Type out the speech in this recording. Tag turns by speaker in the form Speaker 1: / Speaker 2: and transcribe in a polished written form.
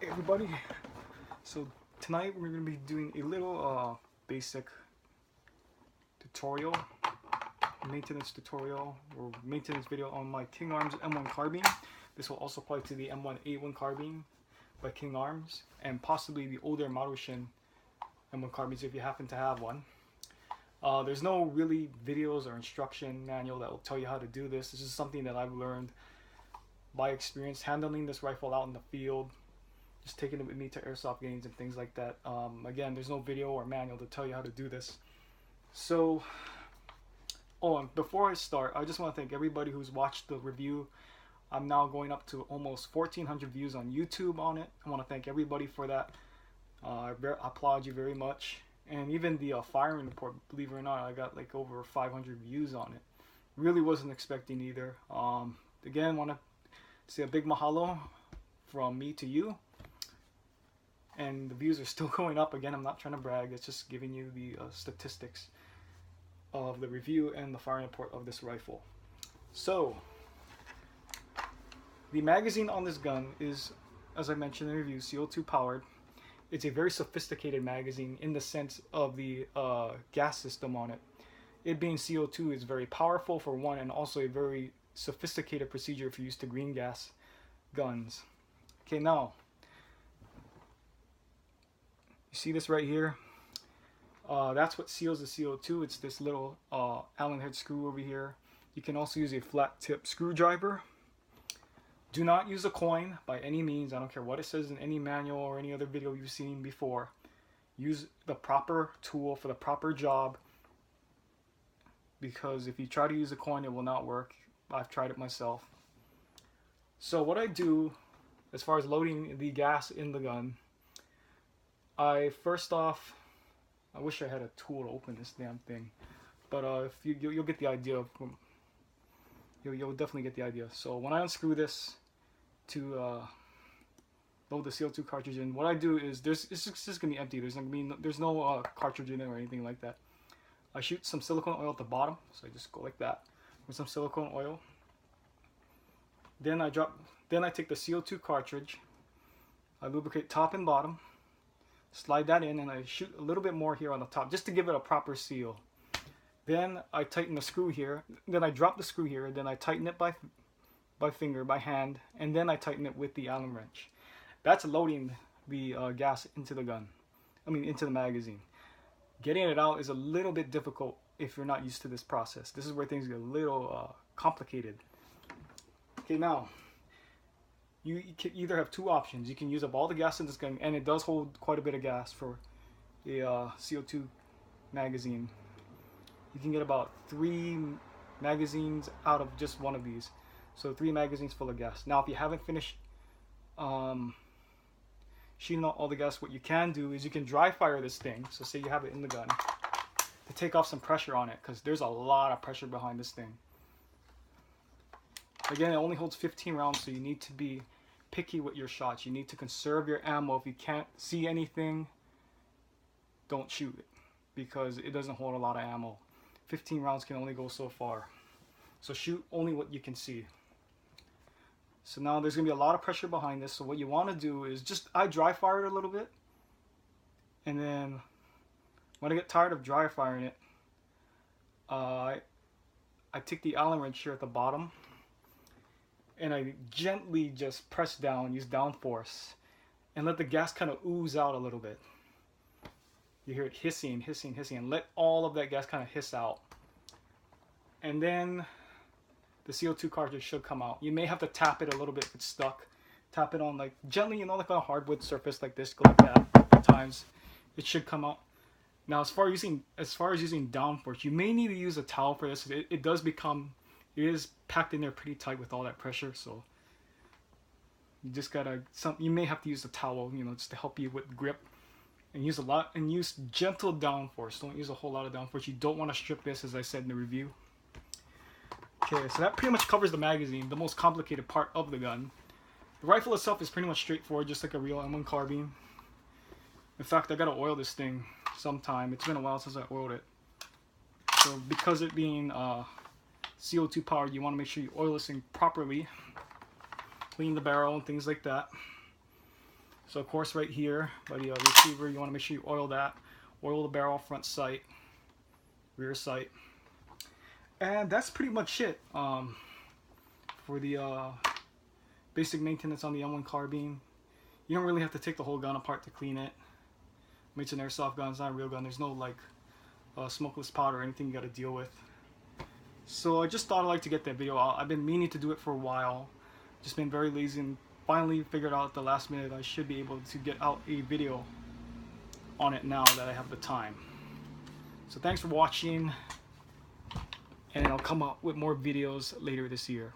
Speaker 1: Hey everybody, so tonight we're going to be doing a little basic tutorial, maintenance tutorial or maintenance video on my King Arms M1 carbine. This will also apply to the M1A1 carbine by King Arms and possibly the older Marushin M1 carbines if you happen to have one. There's no really videos or instruction manual that will tell you how to do this. This is something that I've learned by experience handling this rifle out in the field, just taking it with me to airsoft games and things like that. Again, there's no video or manual to tell you how to do this. So, and before I start, I just want to thank everybody who's watched the review. I'm now going up to almost 1,400 views on YouTube on it. I want to thank everybody for that. I applaud you very much. And even the firing report, believe it or not, I got like over 500 views on it. Really wasn't expecting either. Again, want to say a big mahalo from me to you. And the views are still going up. Again, I'm not trying to brag. It's just giving you the statistics of the review and the firing report of this rifle. So, the magazine on this gun is, as I mentioned in the review, CO2 powered. It's a very sophisticated magazine in the sense of the gas system on it. It being CO2 is very powerful for one, and also a very sophisticated procedure if you use to green gas guns. Okay, now, you see this right here? That's what seals the CO2. It's this little Allen head screw over here. You can also use a flat tip screwdriver. Do not use a coin by any means. I don't care what it says in any manual or any other video you've seen before. Use the proper tool for the proper job, because if you try to use a coin, it will not work. I've tried it myself. So what I do as far as loading the gas in the gun, I first off, I wish I had a tool to open this damn thing, but if you'll get the idea. You'll definitely get the idea. So when I unscrew this to load the CO2 cartridge in, what I do is it's just gonna be empty. There's no cartridge in it or anything like that. I shoot some silicone oil at the bottom, so I just go like that with some silicone oil. Then I take the CO2 cartridge. I lubricate top and bottom. Slide that in, and I shoot a little bit more here on the top just to give it a proper seal. Then I tighten the screw here. Then I drop the screw here. Then I tighten it by finger, by hand, and then I tighten it with the Allen wrench. That's loading the gas into the gun. Into the magazine. Getting it out is a little bit difficult if you're not used to this process. This is where things get a little complicated. Okay, now you can either have two options. You can use up all the gas in this gun, and it does hold quite a bit of gas for a CO2 magazine. You can get about 3 magazines out of just one of these. So 3 magazines full of gas. Now if you haven't finished shooting out all the gas, what you can do is you can dry fire this thing. So say you have it in the gun, to take off some pressure on it, because there's a lot of pressure behind this thing. Again, it only holds 15 rounds, so you need to be picky with your shots. You need to conserve your ammo. If you can't see anything, don't shoot it, because it doesn't hold a lot of ammo. 15 rounds can only go so far. So shoot only what you can see. So now there's going to be a lot of pressure behind this. So what you want to do is I dry fire it a little bit. And then when I get tired of dry firing it, I take the Allen wrench here at the bottom, and I gently just press down, use down force, and let the gas kind of ooze out a little bit. You hear it hissing, hissing, hissing, and let all of that gas kind of hiss out. And then the CO2 cartridge should come out. You may have to tap it a little bit if it's stuck. Tap it on like gently, like on a hardwood surface like this, go like that a couple times. It should come out. Now as far as using downforce, you may need to use a towel for this. It is packed in there pretty tight with all that pressure, so you just you may have to use a towel, just to help you with grip. And use gentle downforce. Don't use a whole lot of downforce. You don't want to strip this, as I said in the review. Okay, so that pretty much covers the magazine, the most complicated part of the gun. The rifle itself is pretty much straightforward, just like a real M1 carbine. In fact, I gotta oil this thing sometime. It's been a while since I oiled it. So because it being CO2 powered, you want to make sure you oil this thing properly. Clean the barrel and things like that. So of course right here by the receiver, you want to make sure you oil that. Oil the barrel, front sight, rear sight. And that's pretty much it for the basic maintenance on the M1 carbine. You don't really have to take the whole gun apart to clean it. I mean, it's an airsoft gun, it's not a real gun. There's no like smokeless powder or anything you got to deal with. So I just thought I'd like to get that video out. I've been meaning to do it for a while. Just been very lazy and finally figured out at the last minute I should be able to get out a video on it now that I have the time. So thanks for watching, and I'll come out with more videos later this year.